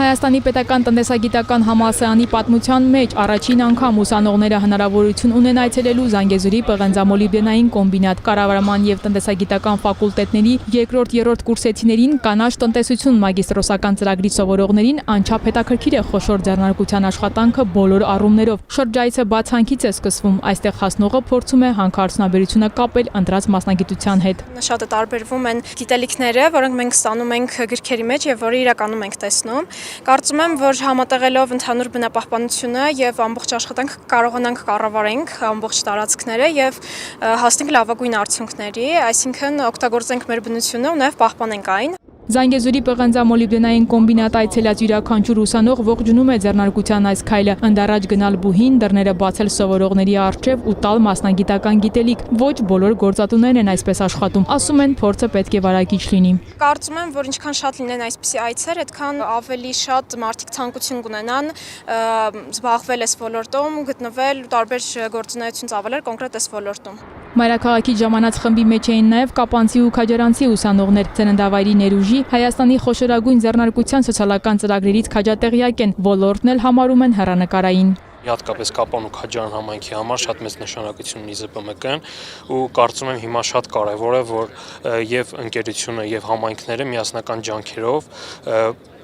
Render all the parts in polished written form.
Հայաստանի պետական տնտեսագիտական համալսարանի պատմության մեջ առաջին անգամ ուսանողները հնարավորություն ունեն այցելելու Զանգեզուրի պղնձամոլիբդենային կոմբինատ, կառավարման և տնտեսագիտական ֆակուլտետների երկրորդ-երրորդ կուրսեցիներին, կանաչ տնտեսություն մագիստրոսական ծրագրի սովորողներին անչափ հետաքրքիր է խոշոր ձեռնարկության աշխատանքը բոլոր առումներով։ Շրջայցը բացանքից է սկսվում, այստեղ հասնողը փորձում է հանքարդյունաբերությունը կապել ընտրած մասնագիտության հետ։ Շատ տարբերվում են գիտելիքները, որոնք մենք ստանում ենք գրքերի մեջ եւ որը իրականում ենք տեսնում։ Կարծում եմ, որ համատեղելով ընդհանուր բնապահպանությունը եւ ամբողջ աշխատանք կարողանանք կառավարենք ամբողջ տարածքները եւ հասնենք լավագույն արդյունքների, այսինքն օգտագործենք մեր բնությունը ու նաեւ պահպանենք այն։ Զանգեզուրի պղնձամոլիբդենային կոմբինատ այցելած յուրաքանչյուր ուսանող ողջունում է ձեռնարկության այս քայլը, ընդառաջ գնալ բուհին, դռները բացել սովորողների առջև ու տալ մասնագիտական գիտելիք։ Ոչ բոլոր գործատուներն են այսպես աշխատում, ասում են փորձը պետք է վարակիչ լինի։ Կարծում եմ, որ ինչքան շատ լինեն այսպիսի այցեր, այդքան ավելի շատ մարդիկ ցանկություն կունենան զբաղվել այս ոլորտում, գտնվել տարբեր գործունեություն ծավալել կոնկրետ այս ոլորտում։ Մայրաքաղաքից ժամանած խմբի մեջ էին նաև կապանցի ու քաջարանցի ուսանողներ, ծննդավայրի ներուժի, Հայաստանի խոշորագույն ձեռնարկության սոցիալական ծրագրերից քաջատեղյակ են, ոլորտն էլ համարում են հեռանկարային։ Հատկապես Կապան ու Քաջարան համայնքի համար շատ մեծ նշանակություն ունի ԶՊՄԿ-ն ու կարծում եմ հիմա շատ կարևոր է, որ եւ ընկերությունը եւ համայնքները միասնական ջանքերով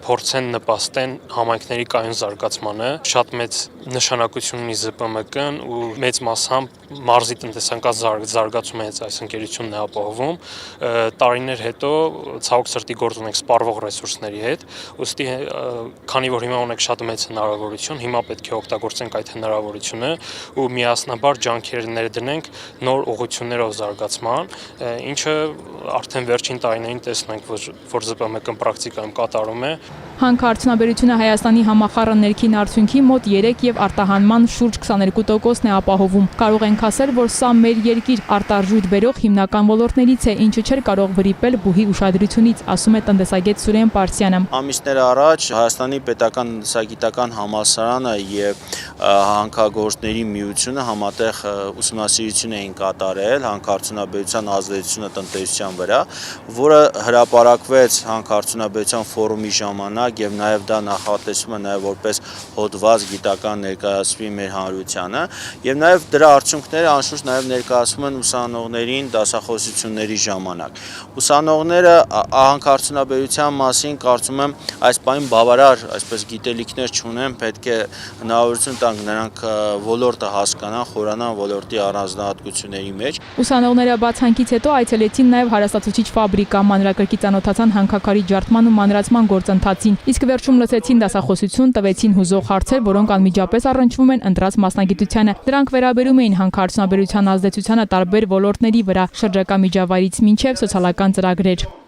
փորձեն նպաստեն համայնքների կայուն զարգացմանը, շատ մեծ նշանակություն ունի ԶՊՄԿ-ն ու մեծ մասամբ մարզի տնտեսական զարգացումը այս ընկերությունն է ապահովում։ Տարիներ հետո ցավոք սրտի գործ ունենք սպառվող ռեսուրսների հետ, ուստի քանի որ հիմա ունենք շատ մեծ հնարավորություն, հիմա պետք է օգտագործենք այդ հնարավորությունը ու միասնաբար ջանքեր ներդնենք նոր ուղղություններով զարգացման, ինչը արդեն վերջին տարիներին տեսնենք, որ ԶՊՄԿ-ն պրակտիկայում կատարում է։ Հանքարդյունաբերությունը Հայաստանի համախառն ներքին արդյունքի մոտ 3 եւ արտահանման շուրջ 22%-ն է ապահովում։ Կարող ենք ասել, որ սա մեր երկիր արտարժույթ բերող հիմնական ոլորտներից է, ինչը չէր կարող վրիպել բուհի ուշադրությունից, ասում է տնտեսագետ Սուրեն Պարսյանը։ Ամիսներ առաջ Հայաստանի պետական տնտեսագիտական համալսարանը եւ հանքագործների միությունը համատեղ ուսումնասիրություն էին կատարել հանքարդյունաբերության ազդեցությունը տնտեսության վրա, որը հրապարակվեց հանքարդյունաբերության ֆորումի ժամանակ եւ նաեւ դա նախատեսվում է նաեւ որպես հոդված գիտական ներկայացվի մեր հանրությանը եւ նաեւ դրա արդյունքները անշուշտ նաեւ ներկայացվում են ուսանողներին դասախոսությունների ժամանակ։ Ուսանողները հանքարդյունաբերության մասին կարծում եմ այս պահին բավարար այսպես գիտելիքներ չունեն, պետք է հնարավորություն տանք նրանք ոլորտը հասկանան, խորանան ոլորտի առանձնահատկությունների մեջ։ Ուսանողները բացանքից հետո այցելեցին նաեւ հարաստացուցիչ ֆաբրիկա, մանրակրկիտ ծանոթացան հանքաքարի ջարդման ու մանրացման գործընթացին, իսկ վերջում լսեցին դասախոսություն, տվեցին հուզող հարցեր, որոնք անմիջապես առնչվում են ընտրած մասնագիտությանը։ Դրանք վերաբերում էին հանքարդյունաբերության ազդեցությանը տարբեր ոլորտների վրա, շրջակա միջավայրից մինչև սոցիալական ծրագրեր։